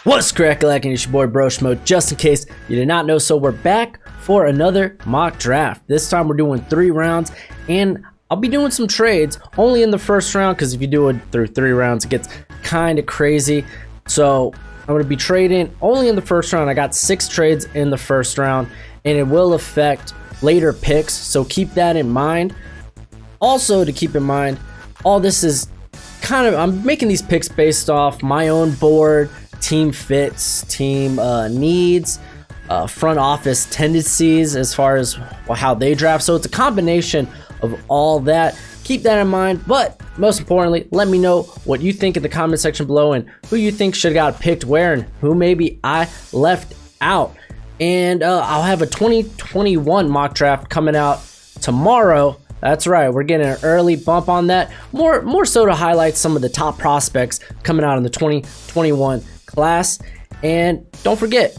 What's crack-a-lackin'? It's your boy Broshmo. Just in case you did not know, so we're back for another mock draft. This time we're doing 3 rounds, and I'll be doing some trades only in the first round, because if you do it through 3 rounds, it gets kind of crazy. So I'm going to be trading only in the first round. I got 6 trades in the first round, and it will affect later picks, so keep that in mind. Also, to keep in mind, all this is kind of, I'm making these picks based off my own board, team fits, team needs, front office tendencies as far as how they draft. So it's a combination of all that. Keep that in mind, but most importantly, let me know what you think in the comment section below and who you think should have got picked where and who maybe I left out. And I'll have a 2021 mock draft coming out tomorrow. That's right, we're getting an early bump on that. More so to highlight some of the top prospects coming out in the 2021 class. And don't forget,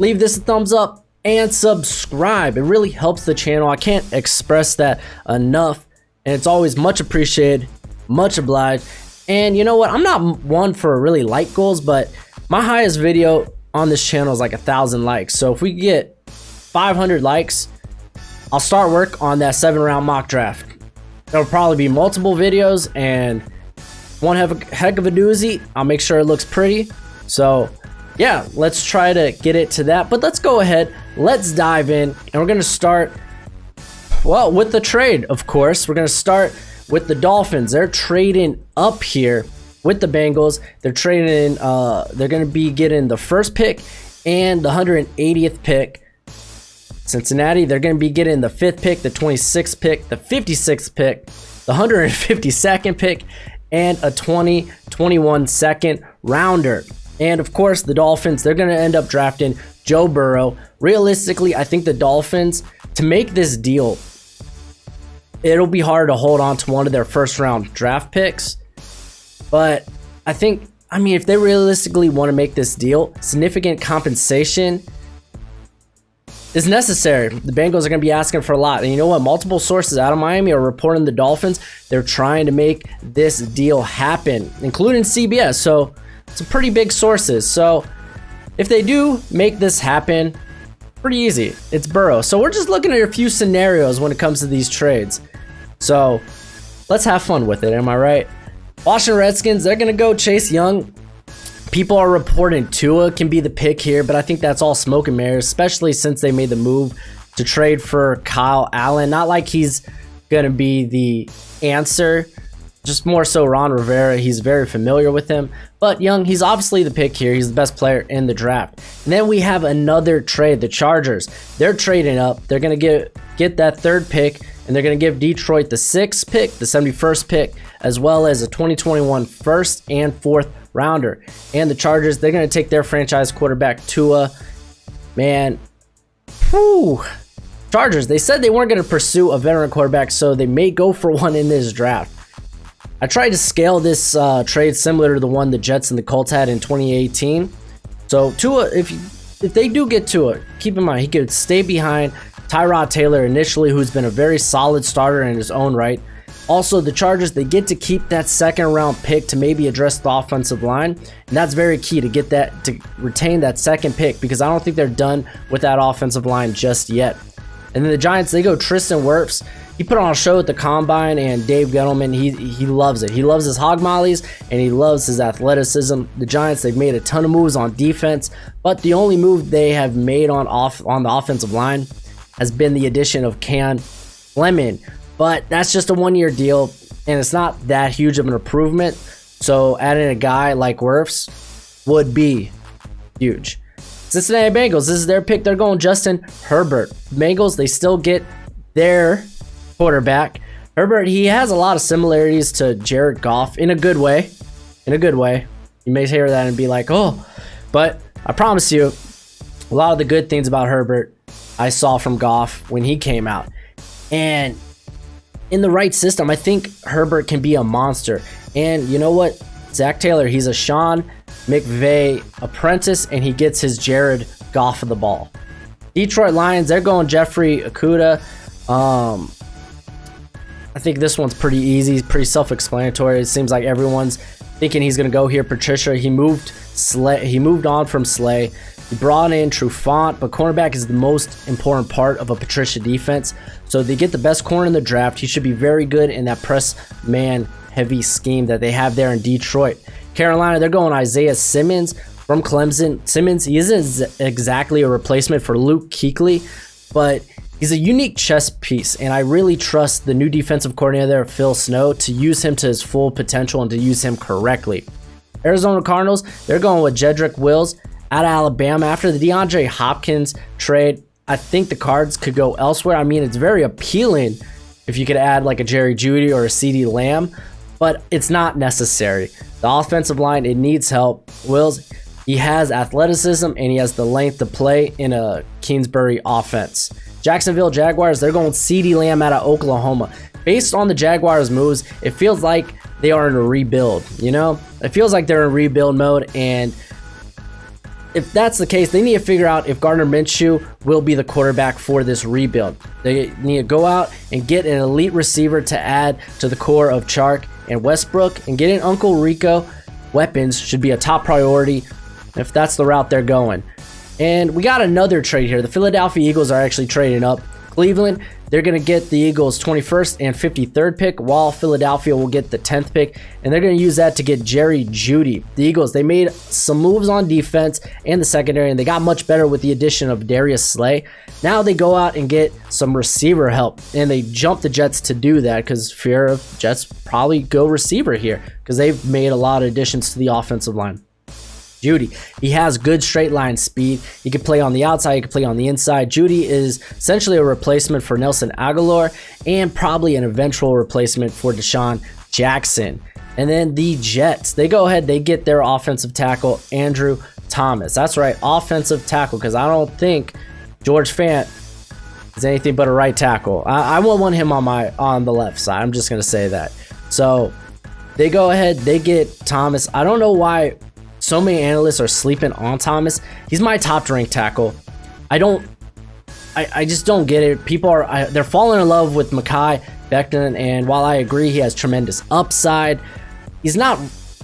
leave this a thumbs up and subscribe. It really helps the channel. I can't express that enough, and it's always much appreciated, much obliged. And you know what, I'm not one for really like goals, but my highest video on this channel is like 1,000 likes. So if we get 500 likes, I'll start work on that 7-round mock draft. There'll probably be multiple videos and one heck of a doozy. I'll make sure it looks pretty. So yeah, let's try to get it to that. But let's go ahead, let's dive in, and we're gonna start, well, with the trade, of course. We're gonna start with the Dolphins. They're trading up here with the Bengals. They're trading, they're gonna be getting the first pick and the 180th pick. Cincinnati, they're going to be getting the 5th pick, the 26th pick, the 56th pick, the 152nd pick, and a 2021 second rounder. And of course, the Dolphins, they're going to end up drafting Joe Burrow. Realistically, I think the Dolphins, to make this deal, it'll be hard to hold on to one of their first round draft picks. But I think, if they realistically want to make this deal, significant compensation is necessary. The Bengals are going to be asking for a lot. And you know what? Multiple sources out of Miami are reporting the Dolphins, they're trying to make this deal happen, including CBS. So it's pretty big sources. So if they do make this happen, pretty easy. It's Burrow. So we're just looking at a few scenarios when it comes to these trades. So let's have fun with it. Am I right? Washington Redskins, they're going to go Chase Young. People are reporting Tua can be the pick here, but I think that's all smoke and mirrors, especially since they made the move to trade for Kyle Allen. Not like he's going to be the answer, just more so Ron Rivera. He's very familiar with him. But Young, he's obviously the pick here. He's the best player in the draft. And then we have another trade, the Chargers. They're trading up. They're going to get that 3rd pick, and they're going to give Detroit the 6th pick, the 71st pick, as well as a 2021 1st and 4th rounder. And the Chargers, they're going to take their franchise quarterback Tua. Man, whew. Chargers, they said they weren't going to pursue a veteran quarterback, so they may go for one in this draft. I tried to scale this trade similar to the one the Jets and the Colts had in 2018. So Tua, if they do get Tua, keep in mind he could stay behind Tyrod Taylor initially, who's been a very solid starter in his own right. Also, the Chargers, they get to keep that 2nd round pick to maybe address the offensive line. And that's very key to get that, to retain that 2nd pick, because I don't think they're done with that offensive line just yet. And then the Giants, they go Tristan Wirfs. He put on a show at the Combine, and Dave Gettleman, he loves it. He loves his hog mollies, and he loves his athleticism. The Giants, they've made a ton of moves on defense, but the only move they have made on the offensive line has been the addition of Cam Fleming. But that's just a 1-year deal, and it's not that huge of an improvement. So adding a guy like Wirfs would be huge. Cincinnati Bengals, this is their pick. They're going Justin Herbert. Bengals, they still get their quarterback. Herbert, he has a lot of similarities to Jared Goff in a good way. In a good way. You may hear that and be like, oh. But I promise you, a lot of the good things about Herbert I saw from Goff when he came out. And in the right system, I think Herbert can be a monster. And you know what? Zach Taylor, he's a Sean McVay apprentice, and he gets his Jared Goff of the ball. Detroit Lions, they're going Jeffrey Okudah. I think this one's pretty easy, pretty self-explanatory. It seems like everyone's thinking he's going to go here. Patricia, he moved on from Slay. He brought in Trufant, but cornerback is the most important part of a Patricia defense. So they get the best corner in the draft. He should be very good in that press man heavy scheme that they have there in Detroit. Carolina, they're going Isaiah Simmons from Clemson. Simmons, he isn't exactly a replacement for Luke Kuechly, but he's a unique chess piece, and I really trust the new defensive coordinator there, Phil Snow, to use him to his full potential and to use him correctly. Arizona Cardinals, they're going with Jedrick Wills out of Alabama. After the DeAndre Hopkins trade, I think the Cards could go elsewhere. I mean, it's very appealing if you could add like a Jerry Jeudy or a CeeDee Lamb, but it's not necessary. The offensive line, it needs help. Wills, he has athleticism and he has the length to play in a Kingsbury offense. Jacksonville Jaguars, they're going CeeDee Lamb out of Oklahoma. Based on the Jaguars' moves, it feels like they are in a rebuild, you know? It feels like they're in rebuild mode, and if that's the case, they need to figure out if Gardner Minshew will be the quarterback for this rebuild. They need to go out and get an elite receiver to add to the core of Chark and Westbrook, and getting Uncle Rico weapons should be a top priority if that's the route they're going. And we got another trade here. The Philadelphia Eagles are actually trading up. Cleveland, they're going to get the Eagles' 21st and 53rd pick, while Philadelphia will get the 10th pick, and they're going to use that to get Jerry Jeudy. The Eagles, they made some moves on defense and the secondary, and they got much better with the addition of Darius Slay. Now they go out and get some receiver help, and they jump the Jets to do that because fear of Jets probably go receiver here because they've made a lot of additions to the offensive line. Jeudy, he has good straight line speed. He can play on the outside, he can play on the inside. Jeudy is essentially a replacement for Nelson Aguilar and probably an eventual replacement for Deshaun Jackson. And then the Jets, they go ahead, they get their offensive tackle, Andrew Thomas. That's right, offensive tackle, because I don't think George Fant is anything but a right tackle. I won't want him on the left side. I'm just going to say that. So they go ahead, they get Thomas. I don't know why so many analysts are sleeping on Thomas. He's my top ranked tackle. I just don't get it. People they're falling in love with Mekhi Becton, and while I agree he has tremendous upside, he's not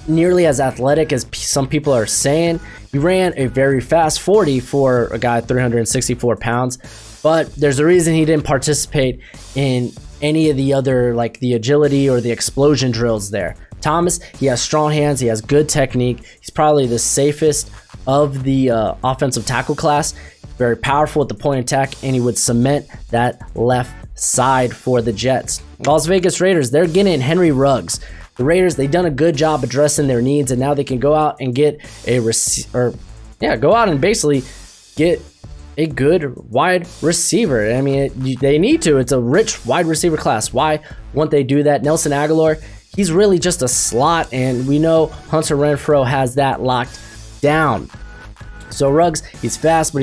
nearly as athletic as some people are saying. He ran a very fast 40 for a guy 364 pounds, but there's a reason he didn't participate in any of the other, like the agility or the explosion drills there. Thomas, he has strong hands, he has good technique. He's probably the safest of the offensive tackle class. Very powerful at the point of attack, and he would cement that left side for the Jets. Las Vegas Raiders, they're getting Henry Ruggs. The Raiders, they've done a good job addressing their needs, and now they can go out and get go out and basically get a good wide receiver. I mean, they need to. It's a rich wide receiver class. Why won't they do that? Nelson Aguilar, he's really just a slot, and we know Hunter Renfrow has that locked down. So Ruggs, he's fast, but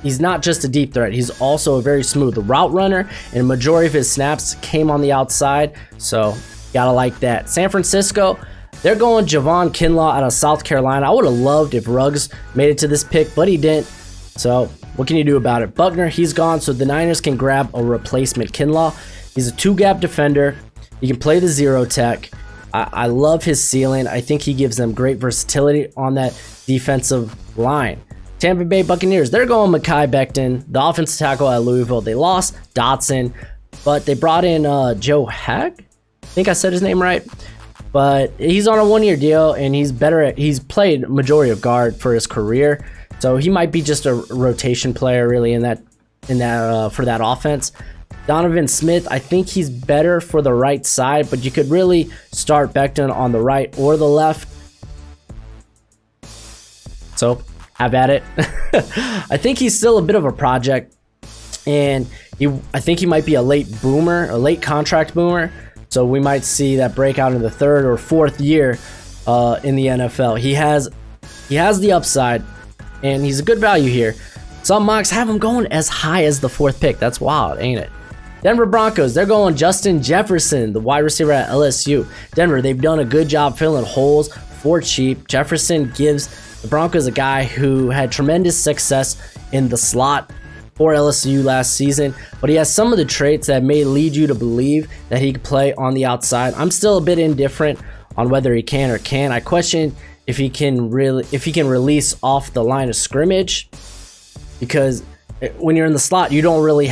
he's not just a deep threat. He's also a very smooth route runner, and a majority of his snaps came on the outside, so gotta like that. San Francisco, they're going Javon Kinlaw out of South Carolina. I would have loved if Ruggs made it to this pick, but he didn't. So what can you do about it? Buckner, he's gone, so the Niners can grab a replacement Kinlaw. He's a two-gap defender. He can play the zero tech. I love his ceiling. I think he gives them great versatility on that defensive line. Tampa Bay Buccaneers, they're going Mekhi Becton, the offensive tackle at Louisville. They lost Dotson, but they brought in Joe Hag. I think I said his name right. But he's on a one-year deal, and he's played majority of guard for his career. So he might be just a rotation player really in that for that offense. Donovan Smith, I think he's better for the right side, but you could really start Becton on the right or the left. So have at it. I think he's still a bit of a project, and I think he might be a late contract boomer. So we might see that breakout in the third or fourth year in the NFL. He has the upside, and he's a good value here. Some mocks have him going as high as the fourth pick. That's wild, ain't it? Denver Broncos, they're going Justin Jefferson, the wide receiver at LSU. Denver, they've done a good job filling holes for cheap. Jefferson gives the Broncos a guy who had tremendous success in the slot for LSU last season, but he has some of the traits that may lead you to believe that he could play on the outside. I'm still a bit indifferent on whether he can or can't. I question if he can release off the line of scrimmage, because when you're in the slot, you really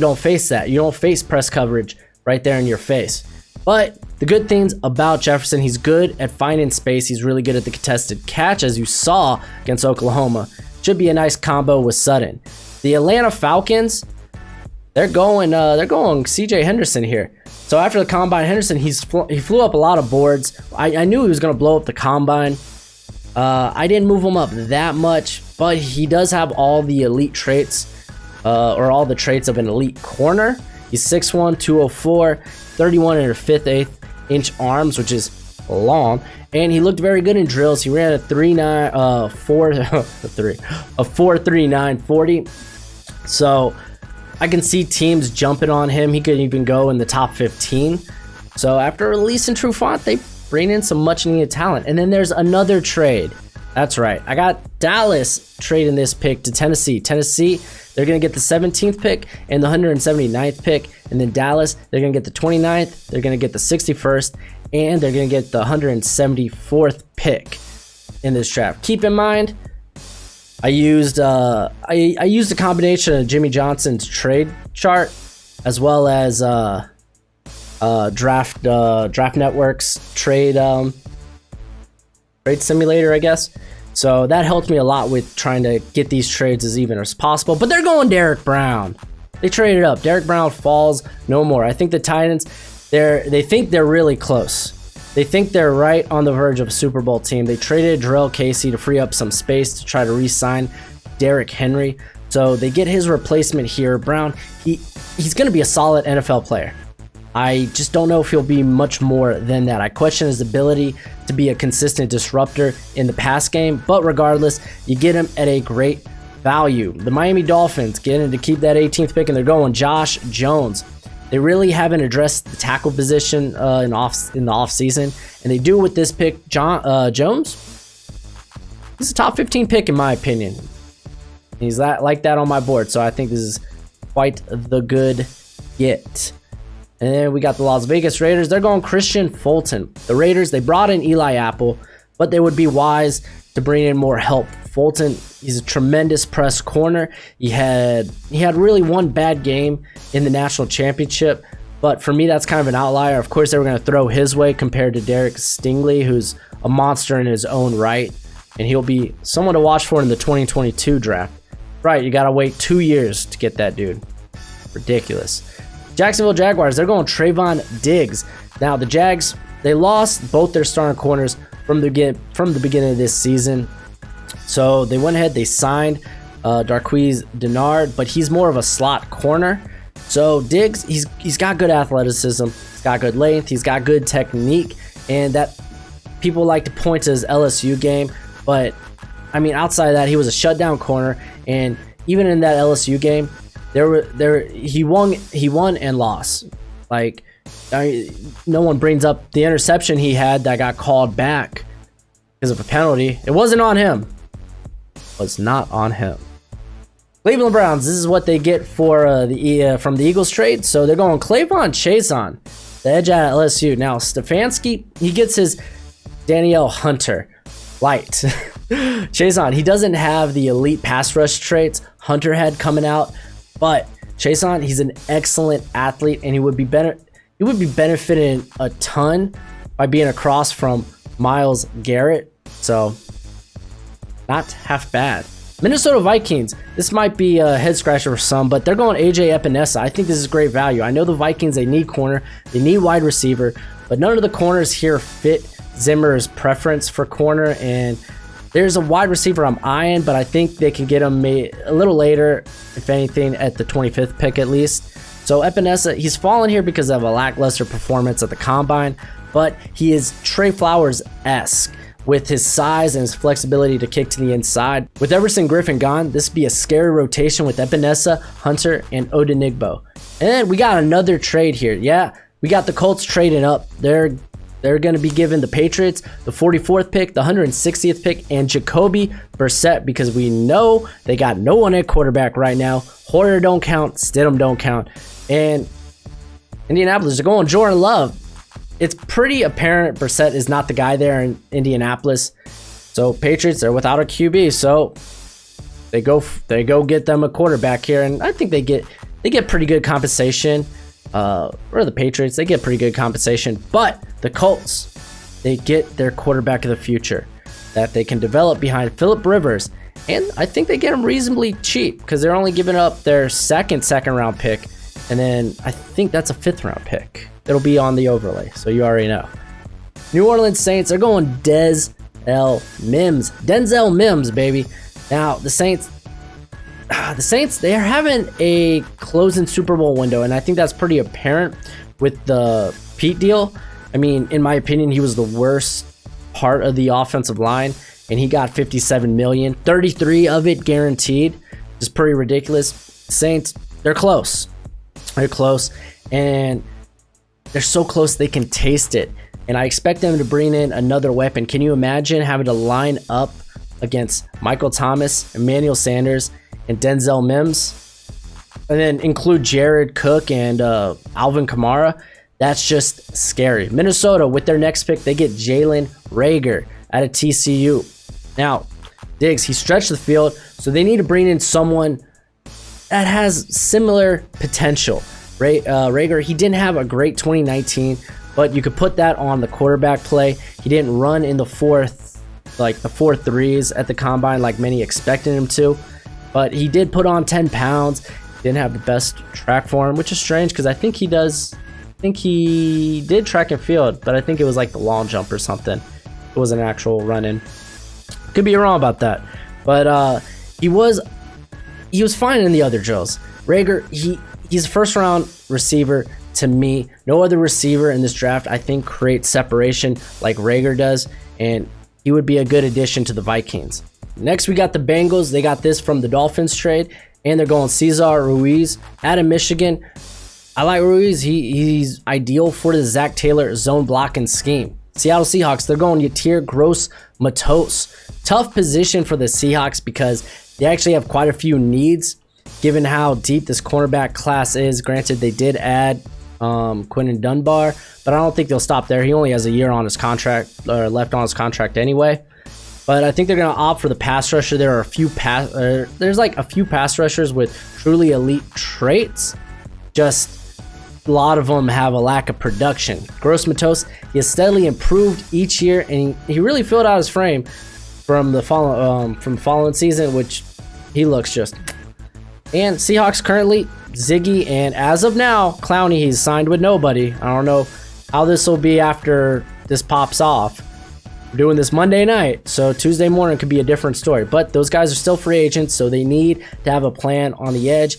don't face that. You don't face press coverage right there in your face. But the good things about Jefferson, he's good at finding space. He's really good at the contested catch, as you saw against Oklahoma. Should be a nice combo with Sutton. The Atlanta Falcons, they're going CJ Henderson here. So after the combine, Henderson, he flew up a lot of boards. I knew he was going to blow up the combine. I didn't move him up that much, but he does have all the elite traits, or all the traits of an elite corner. He's 6'1", 204, 31 and a 5/8" arms, which is long, and he looked very good in drills. He ran a 4.39 40. So I can see teams jumping on him. He could even go in the top 15. So after releasing Trufant, they bring in some much needed talent. And then there's another trade. That's right, I got Dallas trading this pick to Tennessee. Tennessee, they're going to get the 17th pick and the 179th pick. And then Dallas, they're going to get the 29th, they're going to get the 61st, and they're going to get the 174th pick in this draft. Keep in mind, I used a combination of Jimmy Johnson's trade chart as well as Draft Network's trade simulator, I guess. So that helped me a lot with trying to get these trades as even as possible. But they're going Derrick Brown. They traded up. Derrick Brown falls no more. I think the Titans, they think they're really close. They think they're right on the verge of a Super Bowl team. They traded Jarrell Casey to free up some space to try to re-sign Derrick Henry. So they get his replacement here. Brown, he's going to be a solid NFL player. I just don't know if he'll be much more than that. I question his ability to be a consistent disruptor in the pass game, but regardless, you get him at a great value. The Miami Dolphins get in to keep that 18th pick, and they're going Josh Jones. They really haven't addressed the tackle position in the offseason, and they do with this pick. Jones, he's a top 15 pick in my opinion. He's like that on my board, so I think this is quite the good get. And then we got the Las Vegas Raiders. They're going Christian Fulton. The Raiders, they brought in Eli Apple, but they would be wise to bring in more help. Fulton, he's a tremendous press corner. He had really one bad game in the national championship, but for me, that's kind of an outlier. Of course, they were going to throw his way compared to Derek Stingley, who's a monster in his own right, and he'll be someone to watch for in the 2022 draft. Right, you got to wait 2 years to get that dude. Ridiculous. Jacksonville Jaguars, they're going Trayvon Diggs. Now, the Jags, they lost both their starting corners from the beginning of this season. So they went ahead, they signed Darqueze Dennard, but he's more of a slot corner. So Diggs, he's got good athleticism, he's got good length, he's got good technique, and that people like to point to his LSU game. But I mean, outside of that, he was a shutdown corner, and even in that LSU game, he won and lost. Like, no one brings up the interception he had that got called back because of a penalty. It wasn't on him. It was not on him. Cleveland Browns, this is what they get for from the Eagles trade. So they're going Clavon Chason, the edge at LSU. Now Stefanski, he gets his Danielle Hunter light. Chason, he doesn't have the elite pass rush traits Hunter had coming out, but Chason, he's an excellent athlete, and he would be benefiting a ton by being across from Myles Garrett. So not half bad. Minnesota Vikings, this might be a head scratcher for some, but they're going AJ Epinesa. I think this is great value. I know the Vikings, they need corner, they need wide receiver, but none of the corners here fit Zimmer's preference for corner, and there's a wide receiver I'm eyeing, but I think they can get him a little later, if anything, at the 25th pick at least. So Epinesa, he's fallen here because of a lackluster performance at the combine, but he is Trey Flowers-esque with his size and his flexibility to kick to the inside. With Everson Griffin gone, this would be a scary rotation with Epinesa, Hunter, and Odenigbo. And then we got another trade here. Yeah, we got the Colts trading up. They're going to be giving the Patriots the 44th pick, the 160th pick, and Jacoby Brissett, because we know they got no one at quarterback right now. Hoyer don't count, Stidham don't count. And Indianapolis are going Jordan Love. it's pretty apparent Brissett is not the guy there in Indianapolis. So Patriots are without a QB, so they go get them a quarterback here, and I think they get pretty good compensation. Or the Patriots, they get pretty good compensation, but the Colts, they get their quarterback of the future that they can develop behind Phillip Rivers, and I think they get him reasonably cheap because they're only giving up their second round pick, and then I think that's a 5th round pick. It'll be on the overlay, so you already know. New Orleans Saints are going Denzel Mims, baby. Now the Saints, they are having a closing Super Bowl window, and I think that's pretty apparent with the Pete deal. I mean, in my opinion, he was the worst part of the offensive line, and he got $57 million, 33 of it guaranteed. It's pretty ridiculous. Saints, they're close, and they're so close they can taste it. And I expect them to bring in another weapon. Can you imagine having to line up against Michael Thomas, Emmanuel Sanders, and Denzel Mims, and then include Jared Cook and Alvin Kamara? That's just scary. Minnesota, with their next pick, they get Jalen Reagor out of TCU. Now, Diggs, he stretched the field, so they need to bring in someone that has similar potential. Reagor, he didn't have a great 2019, but you could put that on the quarterback play. He didn't run in the 4.3s at the combine like many expected him to, but he did put on 10 pounds. Didn't have the best track for him, which is strange because I think he did track and field, but I think it was like the long jump or something. It was an actual run-in. Could be wrong about that, but he was fine in the other drills. Reagor, he's a first-round receiver to me. No other receiver in this draft, I think, creates separation like Reagor does, and he would be a good addition to the Vikings. Next, we got the Bengals. They got this from the Dolphins trade, and they're going Cesar Ruiz out of Michigan. I like Ruiz. He's ideal for the Zach Taylor zone blocking scheme. Seattle Seahawks, they're going Yetur Gross-Matos. Tough position for the Seahawks because they actually have quite a few needs given how deep this cornerback class is. Granted, they did add Quinton Dunbar, but I don't think they'll stop there. He only has a year on his contract, or left on his contract anyway. But I think they're going to opt for the pass rusher. There are a few there's like a few pass rushers with truly elite traits. Just a lot of them have a lack of production. Gross-Matos, he has steadily improved each year, and he really filled out his frame from the following season, which he looks just. And Seahawks currently Ziggy, and as of now, Clowney, he's signed with nobody. I don't know how this will be after this pops off. We're doing this Monday night, so Tuesday morning could be a different story. But those guys are still free agents, so they need to have a plan on the edge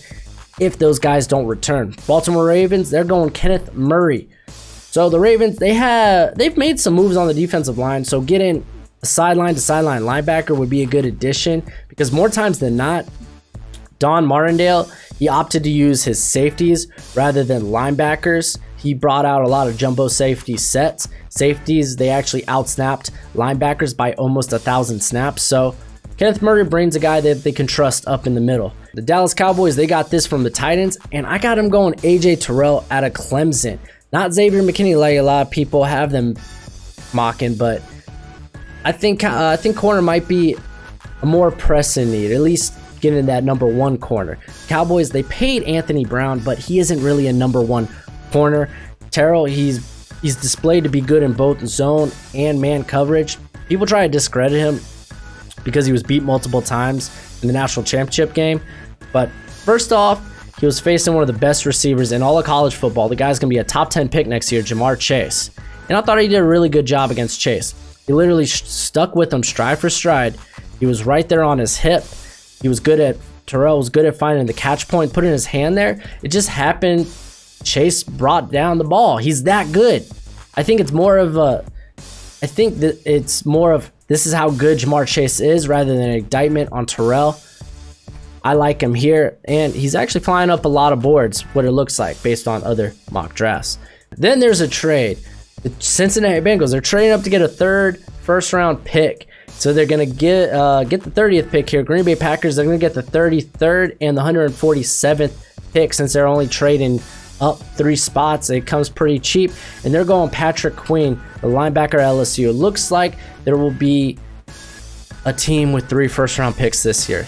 if those guys don't return. Baltimore Ravens, they're going Kenneth Murray. So the Ravens, they've made some moves on the defensive line, so getting a sideline-to-sideline linebacker would be a good addition because more times than not, Don Martindale, he opted to use his safeties rather than linebackers. He brought out a lot of jumbo safety sets. Safeties, they actually outsnapped linebackers by almost 1,000 snaps. So Kenneth Murray brings a guy that they can trust up in the middle. The Dallas Cowboys, they got this from the Titans, and I got him going AJ Terrell out of Clemson. Not Xavier McKinney like a lot of people have them mocking, but I think corner might be a more pressing need, at least getting that number one corner. Cowboys, they paid Anthony Brown, but he isn't really a number one corner. Terrell, he's displayed to be good in both zone and man coverage. People try to discredit him because he was beat multiple times in the national championship game. But first off, he was facing one of the best receivers in all of college football. The guy's going to be a top 10 pick next year, Jamar Chase. And I thought he did a really good job against Chase. He literally stuck with him stride for stride. He was right there on his hip. Terrell was good at finding the catch point, putting his hand there. It just happened. Chase brought down the ball. He's that good. I think it's more of this is how good Jamar Chase is rather than an indictment on Terrell. I like him here, and he's actually flying up a lot of boards, what it looks like based on other mock drafts. Then there's a trade. The Cincinnati Bengals, they're trading up to get a third first-round pick. So they're going to get the 30th pick here. Green Bay Packers, they're going to get the 33rd and the 147th pick since they're only trading up 3 spots. It comes pretty cheap, and they're going Patrick Queen, the linebacker at LSU. It looks like there will be a team with 3 first-round picks this year.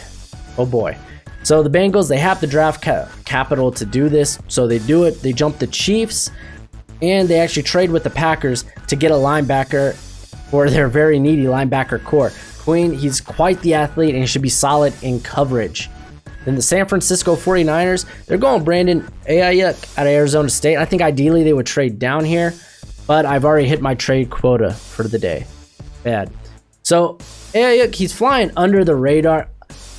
Oh boy. So the Bengals, they have the draft capital to do this, so they do it. They jump the Chiefs, and they actually trade with the Packers to get a linebacker for their very needy linebacker core. Queen, he's quite the athlete, and he should be solid in coverage. Then the San Francisco 49ers, they're going Brandon Ayuk out of Arizona State. I think ideally they would trade down here, but I've already hit my trade quota for the day. Bad. So Ayuk, he's flying under the radar,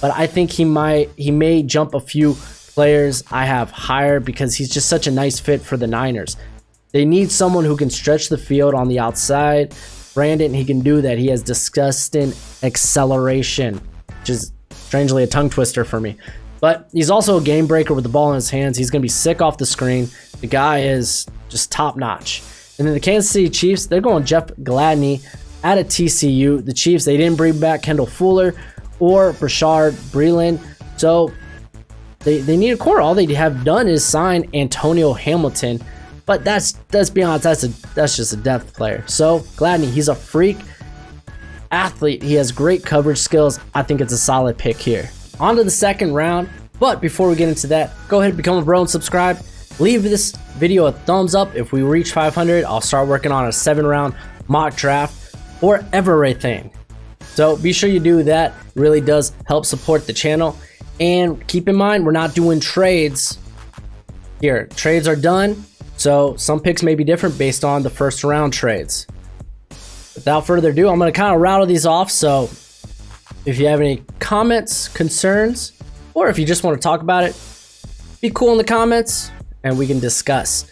but I think he may jump a few players I have higher because he's just such a nice fit for the Niners. They need someone who can stretch the field on the outside. Brandon, he can do that. He has disgusting acceleration, which is strangely a tongue twister for me. But he's also a game breaker with the ball in his hands. He's going to be sick off the screen. The guy is just top notch. And then the Kansas City Chiefs, they're going Jeff Gladney out of TCU. The Chiefs, they didn't bring back Kendall Fuller or Brashard Breeland. So they need a core. All they have done is sign Antonio Hamilton. But let's be honest, that's just a depth player. So Gladney, he's a freak athlete. He has great coverage skills. I think it's a solid pick here. On to the second round. But before we get into that, go ahead and become a bro and subscribe. Leave this video a thumbs up. If we reach 500, I'll start working on a 7-round mock draft for everything. So be sure you do that. It really does help support the channel. And keep in mind, we're not doing trades here. Trades are done. So some picks may be different based on the first round trades. Without further ado, I'm going to kind of rattle these off. So if you have any comments, concerns, or if you just want to talk about it, be cool in the comments and we can discuss.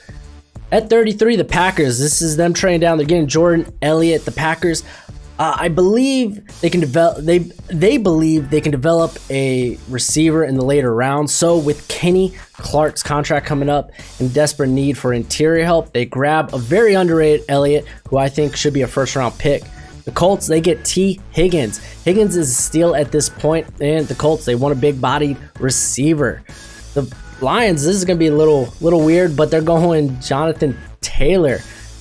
At 33, the Packers, this is them trading down. They're getting Jordan Elliott. The Packers, I believe they can develop. They believe they can develop a receiver in the later rounds. So with Kenny Clark's contract coming up and desperate need for interior help, they grab a very underrated Elliott, who I think should be a first-round pick. The Colts, they get T. Higgins. Higgins is a steal at this point, and the Colts, they want a big-bodied receiver. The Lions, this is going to be a little weird, but they're going Jonathan Taylor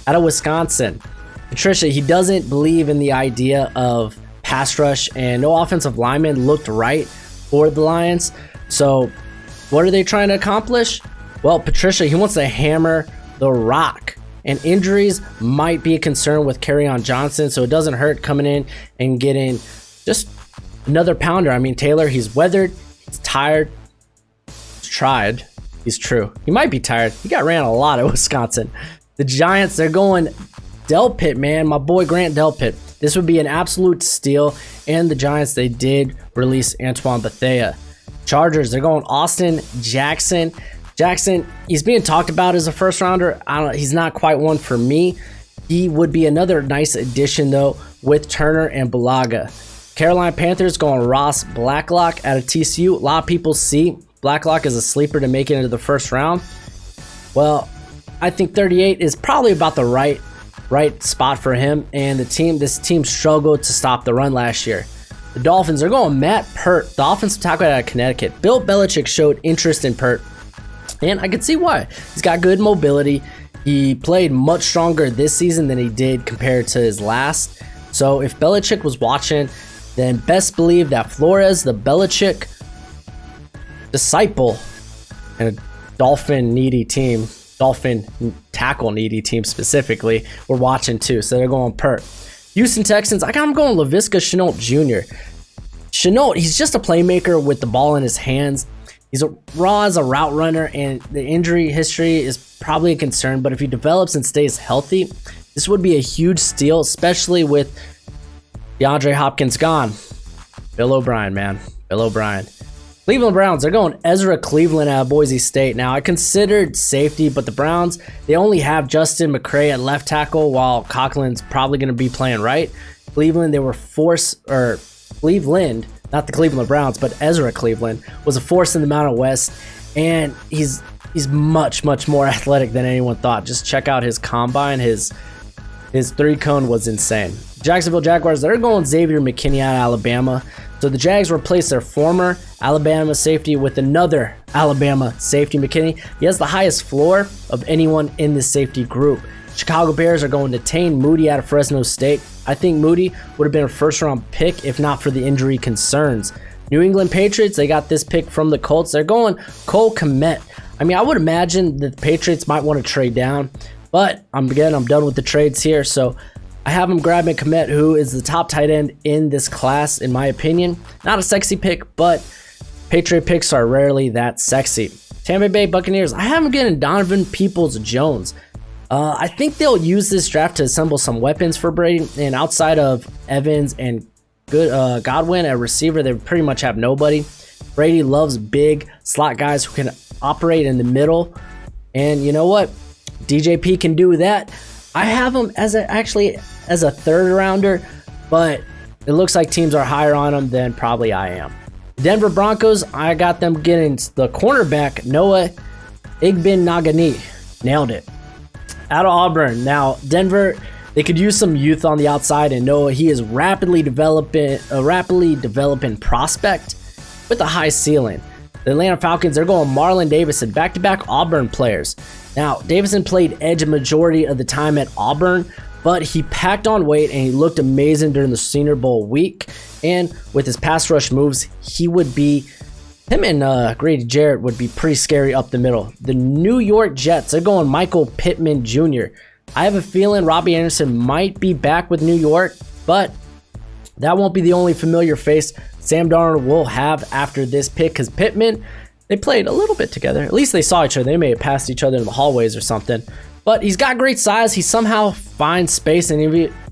out of Wisconsin. Patricia, he doesn't believe in the idea of pass rush, and no offensive lineman looked right for the Lions. So what are they trying to accomplish? Well, Patricia, he wants to hammer the rock, and injuries might be a concern with Kerryon Johnson, so it doesn't hurt coming in and getting just another pounder. I mean, Taylor, he's weathered, he's tired, he's tried, he's true. He might be tired. He got ran a lot at Wisconsin. The Giants, they're going Delpit, man, my boy Grant Delpit. This would be an absolute steal. And the Giants, they did release Antoine Bethea. Chargers, they're going Austin Jackson. Jackson, he's being talked about as a first rounder. He's not quite one for me. He would be another nice addition though with Turner and Bulaga. Carolina Panthers going Ross Blacklock out of TCU. A lot of people see Blacklock as a sleeper to make it into the first round. Well, I think 38 is probably about the right spot for him, and this team struggled to stop the run last year. The Dolphins are going Matt Peart, the offensive tackle out of Connecticut. Bill Belichick showed interest in Peart, and I can see why. He's got good mobility. He played much stronger this season than he did compared to his last. So if Belichick was watching, then best believe that Flores, the Belichick disciple, and a Dolphin tackle needy team specifically, we're watching too. So they're going Peart. Houston Texans, I got him going Laviska Shenault Jr. Shenault, he's just a playmaker with the ball in his hands. He's raw as a route runner, and the injury history is probably a concern, but if he develops and stays healthy, this would be a huge steal, especially with DeAndre Hopkins gone. Bill O'Brien, man. Bill O'Brien. Cleveland Browns, they're going Ezra Cleveland out of Boise State. Now, I considered safety, but the Browns, they only have Justin McCray at left tackle, while Coughlin's probably going to be playing right. Cleveland, they were Cleveland, not the Cleveland Browns, but Ezra Cleveland was a force in the Mountain West, and he's much more athletic than anyone thought. Just check out his combine. His 3-cone was insane. Jacksonville Jaguars, they're going Xavier McKinney out of Alabama. So the Jags replaced their former Alabama safety with another Alabama safety, McKinney. He has the highest floor of anyone in this safety group. Chicago Bears are going to Tane Moody out of Fresno State. I think Moody would have been a first-round pick if not for the injury concerns. New England Patriots, they got this pick from the Colts. They're going Cole Kmet. I mean, I would imagine that the Patriots might want to trade down, but I'm done with the trades here, so I have him grabbing Kmet, who is the top tight end in this class, in my opinion. Not a sexy pick, but Patriot picks are rarely that sexy. Tampa Bay Buccaneers, I have him getting Donovan Peoples-Jones. I think they'll use this draft to assemble some weapons for Brady, and outside of Evans and Godwin at receiver, they pretty much have nobody. Brady loves big slot guys who can operate in the middle, and you know what? DJP can do that. I have him as a third rounder, but it looks like teams are higher on him than probably I am. Denver Broncos, I got them getting the cornerback Noah Igbinoghene. Nailed it. Out of Auburn. Now, Denver, they could use some youth on the outside, and Noah, he is a rapidly developing prospect with a high ceiling. The Atlanta Falcons, they're going Marlon Davidson, back-to-back Auburn players. Now, Davidson played edge a majority of the time at Auburn, but he packed on weight and he looked amazing during the Senior Bowl week. And with his pass rush moves, him and Grady Jarrett would be pretty scary up the middle. The New York Jets, they're going Michael Pittman Jr. I have a feeling Robbie Anderson might be back with New York, but that won't be the only familiar face Sam Darnold will have after this pick, because Pittman, they played a little bit together. At least they saw each other. They may have passed each other in the hallways or something. But he's got great size. He somehow finds space, and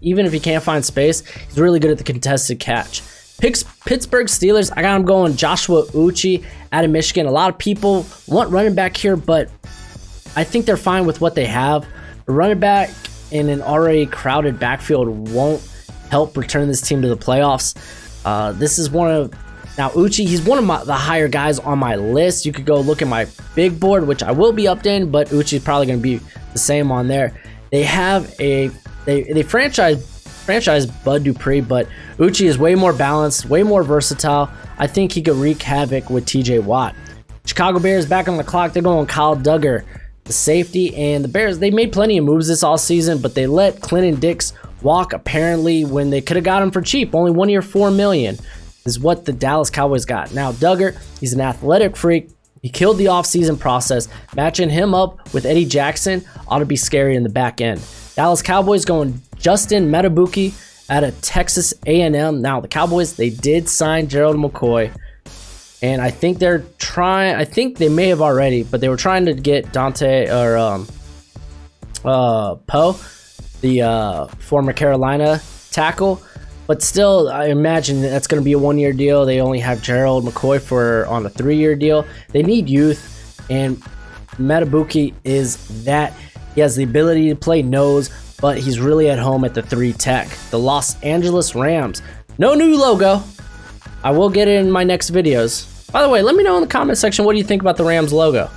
even if he can't find space, he's really good at the contested catch. Pittsburgh Steelers, I got him going Joshua Uche out of Michigan. A lot of people want running back here, but I think they're fine with what they have. A running back in an already crowded backfield won't help return this team to the playoffs. This is now Uche, he's one of the higher guys on my list. You could go look at my big board, which I will be updating, but Uche is probably going to be the same on there. They have they franchise Bud Dupree, but Uche is way more balanced, way more versatile. I think he could wreak havoc with TJ Watt. Chicago Bears back on the clock. They're going Kyle Duggar, the safety, and the Bears, they made plenty of moves this all season, but they let Clinton Dix walk apparently when they could have got him for cheap. Only 1 year, $4 million is what the Dallas Cowboys got. Now Duggar, he's an athletic freak. He killed the offseason process. Matching him up with Eddie Jackson ought to be scary in the back end. Dallas Cowboys going Justin Matabuki out of Texas A&M. Now the Cowboys, they did sign Gerald McCoy, and I think they may have already, but they were trying to get Dante or Poe, the former Carolina tackle. But still, I imagine that's going to be a 1 year deal. They only have Gerald McCoy on a 3 year deal. They need youth, and Matabuki is that. He has the ability to play nose, but he's really at home at the 3 tech. The Los Angeles Rams. No new logo. I will get it in my next videos. By the way, let me know in the comment section, what do you think about the Rams logo?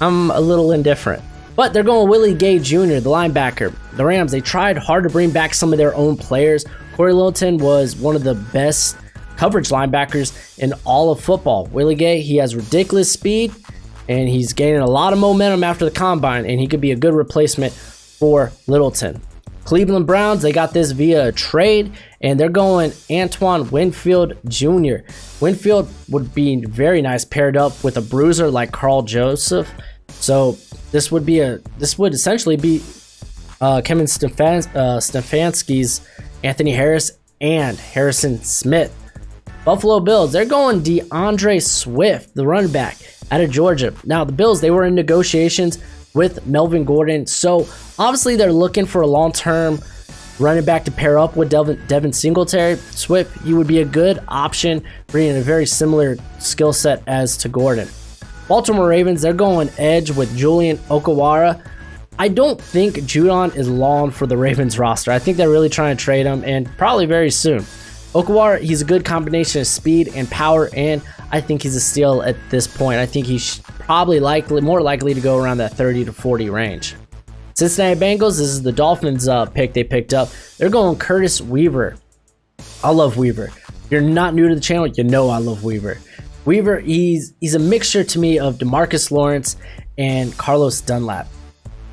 I'm a little indifferent. But they're going Willie Gay Jr., the linebacker. The Rams, they tried hard to bring back some of their own players. Corey Littleton was one of the best coverage linebackers in all of football. Willie Gay, he has ridiculous speed, and he's gaining a lot of momentum after the combine, and he could be a good replacement for Littleton. Cleveland Browns, they got this via a trade, and they're going Antoine Winfield Jr. Winfield would be very nice paired up with a bruiser like Carl Joseph. So this would essentially be Kevin Stefanski's Anthony Harris and Harrison Smith. Buffalo Bills, they're going DeAndre Swift, the running back out of Georgia. Now the Bills, they were in negotiations with Melvin Gordon, so obviously they're looking for a long-term running back to pair up with Devin Singletary. Swift, he would be a good option, bringing a very similar skill set as to Gordon. Baltimore Ravens, they're going edge with Julian Okwara. I don't think Judon is long for the Ravens roster. I think they're really trying to trade him, and probably very soon. Okwara, he's a good combination of speed and power, and I think he's a steal at this point. I think he's probably more likely to go around that 30 to 40 range. Cincinnati Bengals, this is the Dolphins pick they picked up. They're going Curtis Weaver. I love Weaver. If you're not new to the channel, you know I love Weaver. Weaver, he's a mixture to me of DeMarcus Lawrence and Carlos Dunlap.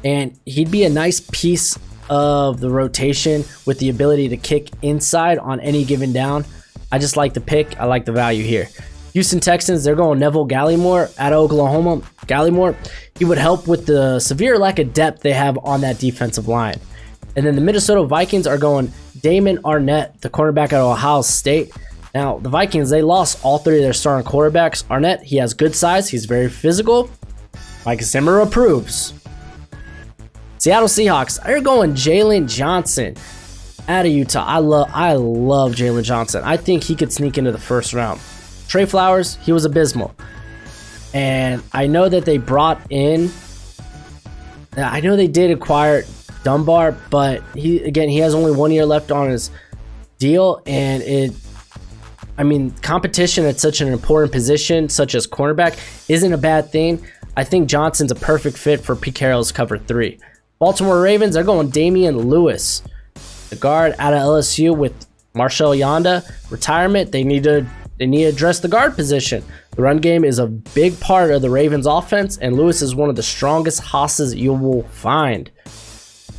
And he'd be a nice piece of the rotation with the ability to kick inside on any given down. I just like the pick. I like the value here. Houston Texans, they're going Neville Gallimore out of Oklahoma. Gallimore, he would help with the severe lack of depth they have on that defensive line. And then the Minnesota Vikings are going Damon Arnett, the cornerback out of Ohio State. Now, the Vikings, they lost all three of their starting quarterbacks. Arnett, he has good size. He's very physical. Mike Zimmer approves. Seattle Seahawks, they're going Jalen Johnson out of Utah. I love Jalen Johnson. I think he could sneak into the first round. Trey Flowers, he was abysmal. And I know that they brought in, I know they did acquire Dunbar, but he has only 1 year left on his deal. And competition at such an important position, such as cornerback, isn't a bad thing. I think Johnson's a perfect fit for Pete Carroll's cover 3. Baltimore Ravens, they're going Damian Lewis, the guard out of LSU with Marshall Yanda retirement. They need to address the guard position. The run game is a big part of the Ravens offense, and Lewis is one of the strongest hosses you will find.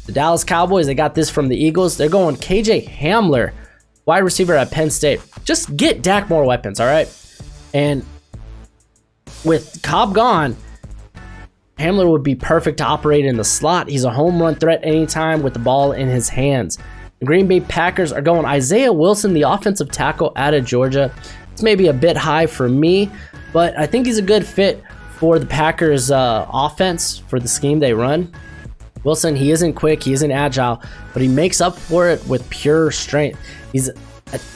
The Dallas Cowboys, they got this from the Eagles. They're going KJ Hamler, wide receiver at Penn State. Just get Dak more weapons, all right? And with Cobb gone, Hamler would be perfect to operate in the slot. He's a home run threat anytime with the ball in his hands. The Green Bay Packers are going Isaiah Wilson, the offensive tackle out of Georgia. It's maybe a bit high for me, but I think he's a good fit for the Packers offense, for the scheme they run. Wilson, he isn't quick, he isn't agile, but he makes up for it with pure strength. He's,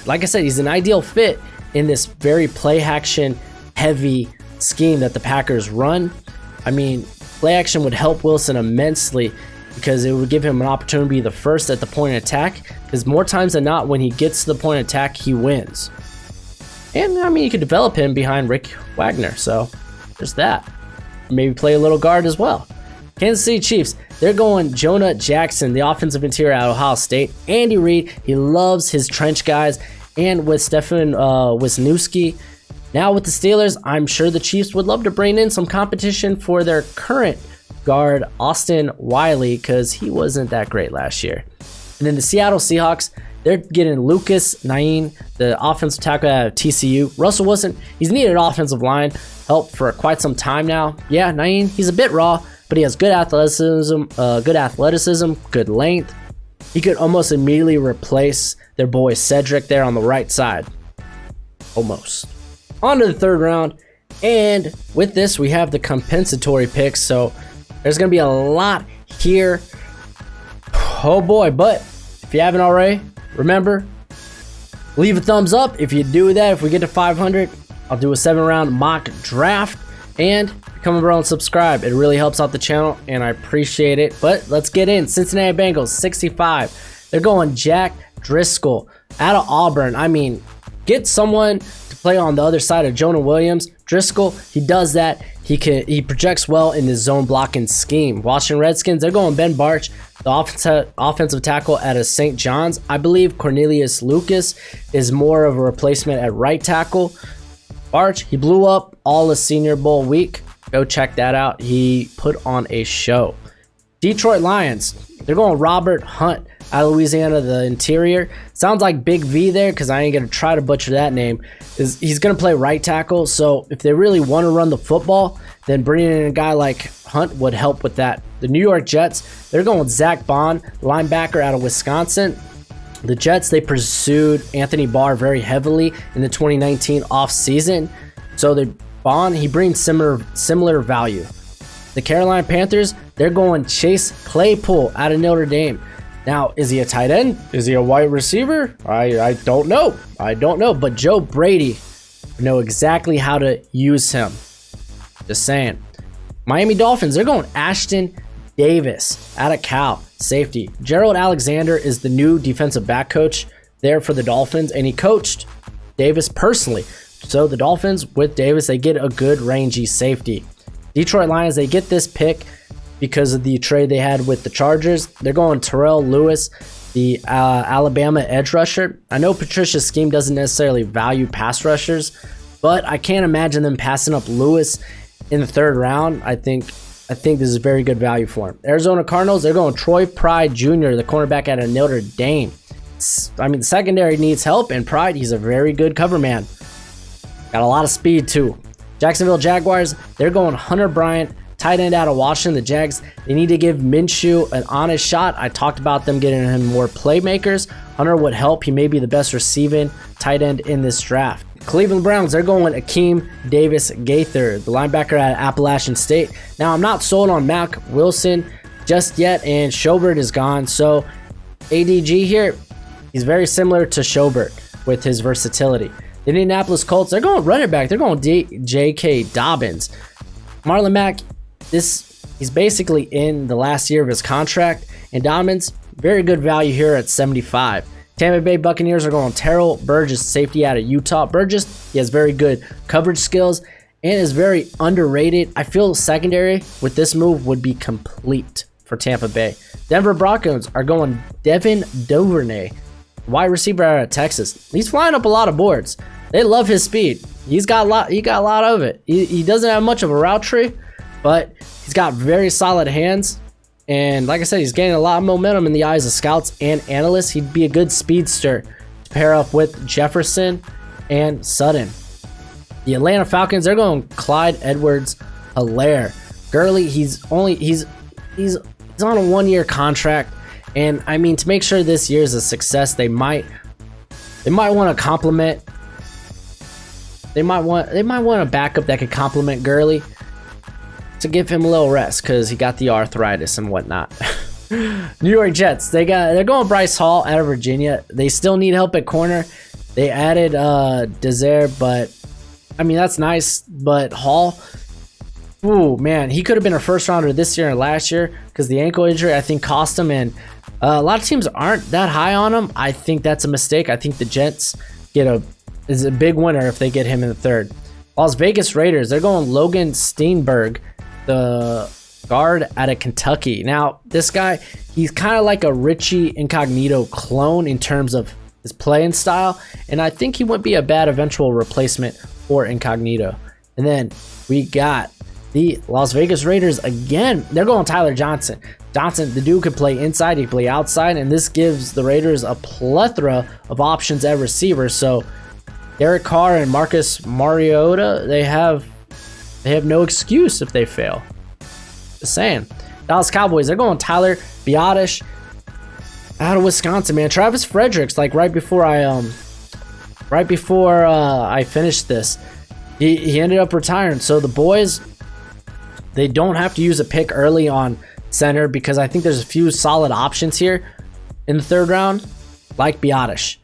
like I said, he's an ideal fit in this very play action heavy scheme that the Packers run. I mean, play action would help Wilson immensely because it would give him an opportunity to be the first at the point of attack, because more times than not, when he gets to the point of attack, he wins. And, I mean, you could develop him behind Rick Wagner, so there's that. Maybe play a little guard as well. Kansas City Chiefs, they're going Jonah Jackson, the offensive interior out of Ohio State. Andy Reid, he loves his trench guys, and with Stefan Wisniewski. Now with the Steelers, I'm sure the Chiefs would love to bring in some competition for their current guard, Austin Wiley, because he wasn't that great last year. And then the Seattle Seahawks, they're getting Lucas Naeem, the offensive tackle out of TCU. Russell Wilson, he's needed offensive line help for quite some time now. Yeah, Naeem, he's a bit raw, but he has good athleticism, good length. He could almost immediately replace their boy Cedric there on the right side. Almost. On to the third round, and with this we have the compensatory picks, so there's going to be a lot here. Oh boy, but if you haven't already, remember, leave a thumbs up. If you do that, if we get to 500, I'll do a 7-round mock draft, and become a bro and subscribe. It really helps out the channel, and I appreciate it. But let's get in. Cincinnati Bengals, 65. They're going Jack Driscoll out of Auburn. I mean, get someone to play on the other side of Jonah Williams. Driscoll, he does that. He projects well in the zone blocking scheme. Washington Redskins, they're going Ben Barch, the offensive tackle out of St. John's. I believe Cornelius Lucas is more of a replacement at right tackle. Barch, he blew up all the Senior Bowl week. Go check that out. He put on a show. Detroit Lions, they're going Robert Hunt out of Louisiana, the interior. Sounds like Big V there, because I ain't going to try to butcher that name. He's going to play right tackle, so if they really want to run the football, then bringing in a guy like Hunt would help with that. The New York Jets, they're going Zach Bond, linebacker out of Wisconsin. The Jets, they pursued Anthony Barr very heavily in the 2019 offseason, so the Bond, he brings similar value. The Carolina Panthers, they're going Chase Claypool out of Notre Dame. Now, is he a tight end? Is he a wide receiver? I don't know. But Joe Brady know exactly how to use him. Just saying. Miami Dolphins, they're going Ashton Davis out of Cal, safety. Gerald Alexander is the new defensive back coach there for the Dolphins, and he coached Davis personally. So the Dolphins, with Davis, they get a good rangy safety. Detroit Lions, they get this pick because of the trade they had with the Chargers. They're going Terrell Lewis, the Alabama edge rusher. I know Patricia's scheme doesn't necessarily value pass rushers, but I can't imagine them passing up Lewis in the 3rd round. I think this is very good value for him. Arizona Cardinals, they're going Troy Pride Jr., the cornerback out of Notre Dame. I mean, the secondary needs help, and Pride, he's a very good cover man. Got a lot of speed too. Jacksonville Jaguars, they're going Hunter Bryant, tight end out of Washington. The Jags, they need to give Minshew an honest shot. I talked about them getting him more playmakers. Hunter would help. He may be the best receiving tight end in this draft. Cleveland Browns, they're going Akeem Davis Gaither, the linebacker at Appalachian State. Now, I'm not sold on Mac Wilson just yet, and Schobert is gone. So ADG here, he's very similar to Schobert with his versatility. The Indianapolis Colts, they're going running back. They're going J.K. Dobbins. Marlon Mack, he's basically in the last year of his contract. And Dobbins, very good value here at 75. Tampa Bay Buccaneers are going Terrell Burgess, safety out of Utah. Burgess, he has very good coverage skills and is very underrated. I feel secondary with this move would be complete for Tampa Bay. Denver Broncos are going Devin Duvernay, wide receiver out of Texas. He's flying up a lot of boards. They love his speed. He got a lot of it. He doesn't have much of a route tree, but he's got very solid hands. And like I said, he's gaining a lot of momentum in the eyes of scouts and analysts. He'd be a good speedster to pair up with Jefferson and Sutton. The Atlanta Falcons, they're going Clyde Edwards-Helaire. Gurley, he's on a 1-year contract. And I mean, to make sure this year is a success, they might want to complement. They might want a backup that could complement Gurley to give him a little rest because he got the arthritis and whatnot. New York Jets, they're going Bryce Hall out of Virginia. They still need help at corner. They added Desire, but I mean that's nice. But Hall, ooh man, he could have been a 1st rounder this year and last year because the ankle injury I think cost him. And a lot of teams aren't that high on him. I think that's a mistake. I think the Jets is a big winner if they get him in the 3rd. Las Vegas Raiders, they're going Logan Steinberg, the guard out of Kentucky. Now, this guy, he's kind of like a Richie Incognito clone in terms of his playing style, and I think he wouldn't be a bad eventual replacement for Incognito. And then we got the Las Vegas Raiders again. They're going Tyler Johnson. The dude could play inside, he could play outside, and this gives the Raiders a plethora of options at receiver. So Derek Carr and Marcus Mariota, they have no excuse if they fail. Just saying. Dallas Cowboys, they're going Tyler Biadasz out of Wisconsin, man. Travis Fredericks, like right before I finished this, he ended up retiring. So the boys, they don't have to use a pick early on center because I think there's a few solid options here in the 3rd round, like Biadasz.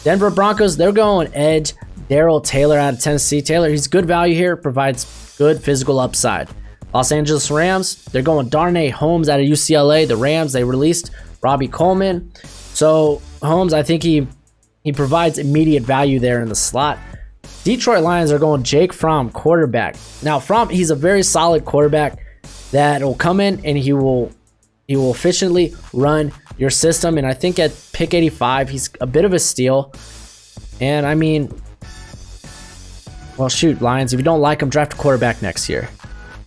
Denver Broncos, they're going edge Darrell Taylor out of Tennessee. Taylor, he's good value here, provides good physical upside. Los Angeles Rams, they're going Darnay Holmes out of UCLA. The Rams, they released Robbie Coleman. So Holmes, I think he provides immediate value there in the slot. Detroit Lions are going Jake Fromm, quarterback. Now Fromm, he's a very solid quarterback that will come in and he will efficiently run your system. And I think at pick 85, he's a bit of a steal. And I mean, well, shoot, Lions, if you don't like him, draft a quarterback next year.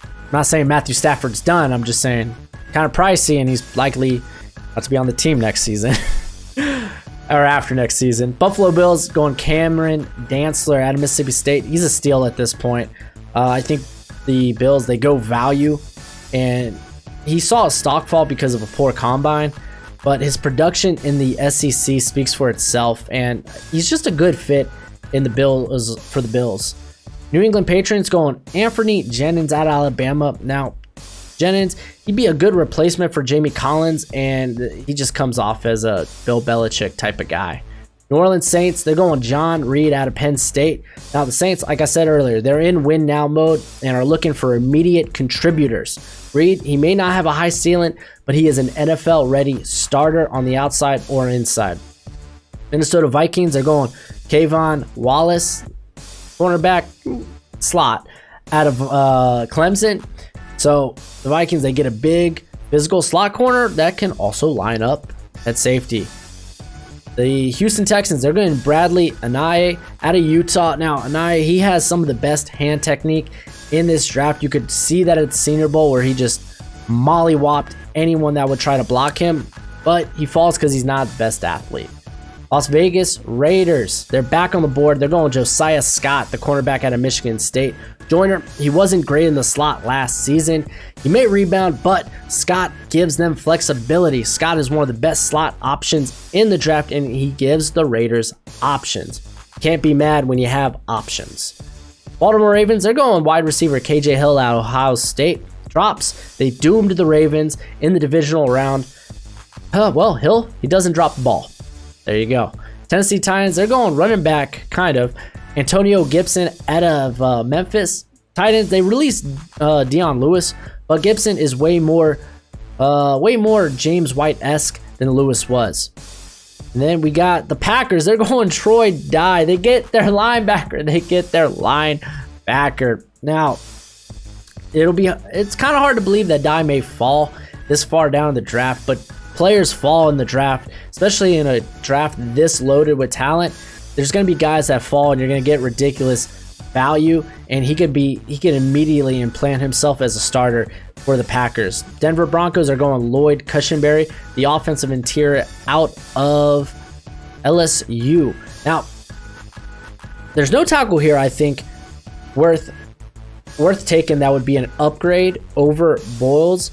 I'm not saying Matthew Stafford's done. I'm just saying kind of pricey, and he's likely not to be on the team next season or after next season. Buffalo Bills going Cameron Dantzler out of Mississippi State. He's a steal at this point. I think the Bills, they go value, and he saw a stock fall because of a poor combine, but his production in the SEC speaks for itself, and he's just a good fit in the Bills for the Bills. New England Patriots going Anthony Jennings out of Alabama. Now, Jennings, he'd be a good replacement for Jamie Collins, and he just comes off as a Bill Belichick type of guy. New Orleans Saints, they're going John Reed out of Penn State. Now, the Saints, like I said earlier, they're in win now mode and are looking for immediate contributors. Reed, he may not have a high ceiling, but he is an NFL-ready starter on the outside or inside. Minnesota Vikings, they're going Kayvon Wallace, cornerback slot out of Clemson. So the Vikings, they get a big physical slot corner that can also line up at safety. The Houston Texans, they're going Bradley Anae out of Utah. Now, Anae, he has some of the best hand technique in this draft. You could see that at the Senior Bowl where he just mollywopped anyone that would try to block him, but he falls because he's not the best athlete. Las Vegas Raiders, they're back on the board. They're going Josiah Scott, the cornerback out of Michigan State. Joyner, he wasn't great in the slot last season. He may rebound, but Scott gives them flexibility. Scott is one of the best slot options in the draft, and he gives the Raiders options. Can't be mad when you have options. Baltimore Ravens, they're going wide receiver KJ Hill out of Ohio State. Drops. They doomed the Ravens in the divisional round. Well, Hill, he doesn't drop the ball. There you go. Tennessee Titans, they're going running back, kind of. Antonio Gibson out of Memphis. Titans, they released Dion Lewis, but Gibson is way more James White-esque than Lewis was. And then we got the Packers. They're going Troy Dye. They get their linebacker. Now, it's kind of hard to believe that Dye may fall this far down in the draft, but players fall in the draft, especially in a draft this loaded with talent. There's going to be guys that fall, and you're going to get ridiculous value, and he could immediately implant himself as a starter for the Packers. Denver Broncos are going Lloyd Cushenberry, the offensive interior out of LSU. Now, there's no tackle here, I think, worth taking that would be an upgrade over Boyles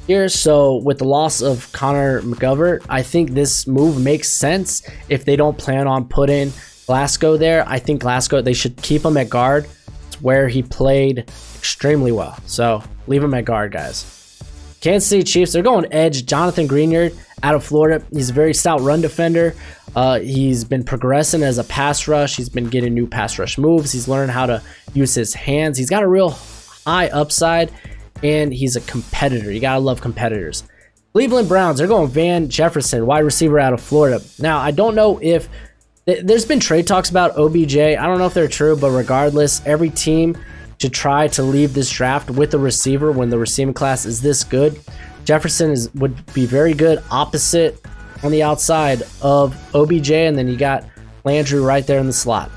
here. So with the loss of Connor McGovern, I think this move makes sense if they don't plan on putting Glasgow there. I think Glasgow, they should keep him at guard. It's where he played extremely well. So leave him at guard, guys. Kansas City Chiefs, they're going edge. Jonathan Greenard out of Florida. He's a very stout run defender. He's been progressing as a pass rush. He's been getting new pass rush moves. He's learned how to use his hands. He's got a real high upside, and he's a competitor. You gotta love competitors. Cleveland Browns, they're going Van Jefferson, wide receiver out of Florida. Now, I don't know if there's been trade talks about OBJ. I don't know if they're true, but regardless, every team should try to leave this draft with a receiver when the receiving class is this good. Jefferson would be very good opposite on the outside of OBJ, and then you got Landry right there in the slot.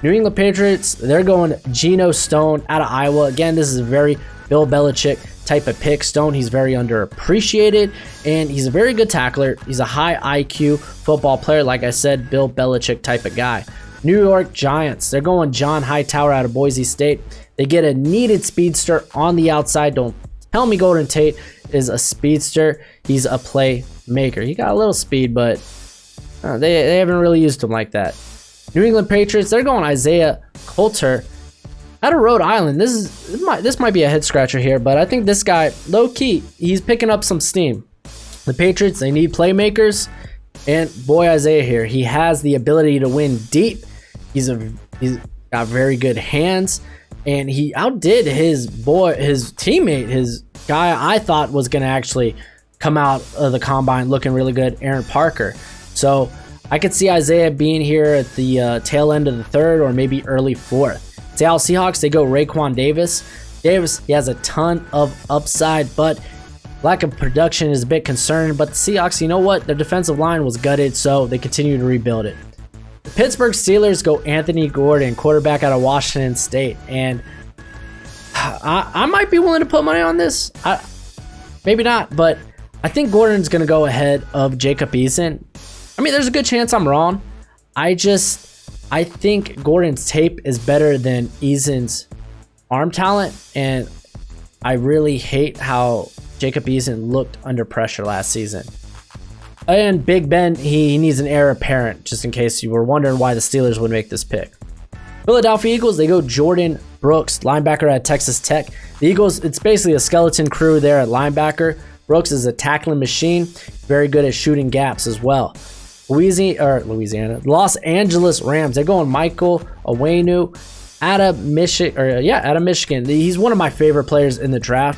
New England Patriots, they're going Geno Stone out of Iowa. Again, this is a very Bill Belichick type of pick. Stone, he's very underappreciated, and he's a very good tackler. He's a high IQ football player. Like I said, Bill Belichick type of guy. New York Giants, they're going John Hightower out of Boise State. They get a needed speedster on the outside. Don't tell me Golden Tate is a speedster. He's a playmaker. He got a little speed, but they haven't really used him like that. New England Patriots, they're going Isaiah Coulter out of Rhode Island. This might be a head scratcher here, but I think this guy, low key, he's picking up some steam. The Patriots, they need playmakers, and boy, Isaiah here, he has the ability to win deep. He's got very good hands, and he outdid his teammate, his guy I thought was going to actually come out of the combine looking really good, Aaron Parker. So I could see Isaiah being here at the tail end of the third or maybe early fourth. Seattle Seahawks, they go Raekwon Davis. Davis, he has a ton of upside, but lack of production is a bit concerning. But the Seahawks, you know what? Their defensive line was gutted, so they continue to rebuild it. The Pittsburgh Steelers go Anthony Gordon, quarterback out of Washington State. And I might be willing to put money on this. Maybe not, but I think Gordon's going to go ahead of Jacob Eason. I mean, there's a good chance I'm wrong. I think Gordon's tape is better than Eason's arm talent, and I really hate how Jacob Eason looked under pressure last season. And Big Ben, he needs an heir apparent, just in case you were wondering why the Steelers would make this pick. Philadelphia Eagles, they go Jordan Brooks, linebacker at Texas Tech. The Eagles, it's basically a skeleton crew there at linebacker. Brooks is a tackling machine, very good at shooting gaps as well. Los Angeles Rams, they're going Michael Onwenu out of Michigan. He's one of my favorite players in the draft,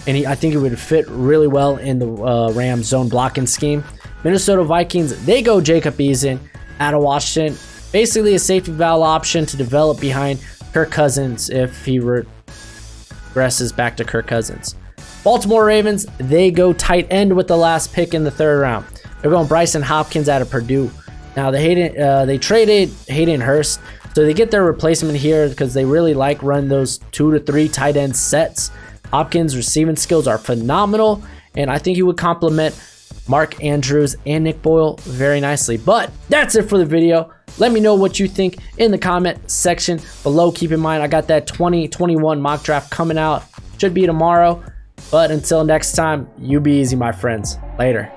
and I think he would fit really well in the Rams zone blocking scheme. Minnesota Vikings, they go Jacob Eason out of Washington. Basically a safety valve option to develop behind Kirk Cousins if he regresses back to Kirk Cousins. Baltimore Ravens, they go tight end with the last pick in the third round. They're going Bryson Hopkins out of Purdue. Now they traded Hayden Hurst, so they get their replacement here because they really like running those 2 to 3 tight end sets. Hopkins' receiving skills are phenomenal, and I think he would complement Mark Andrews and Nick Boyle very nicely. But that's it for the video. Let me know what you think in the comment section below. Keep in mind, I got that 2021 mock draft coming out. Should be tomorrow. But until next time, you be easy, my friends. Later.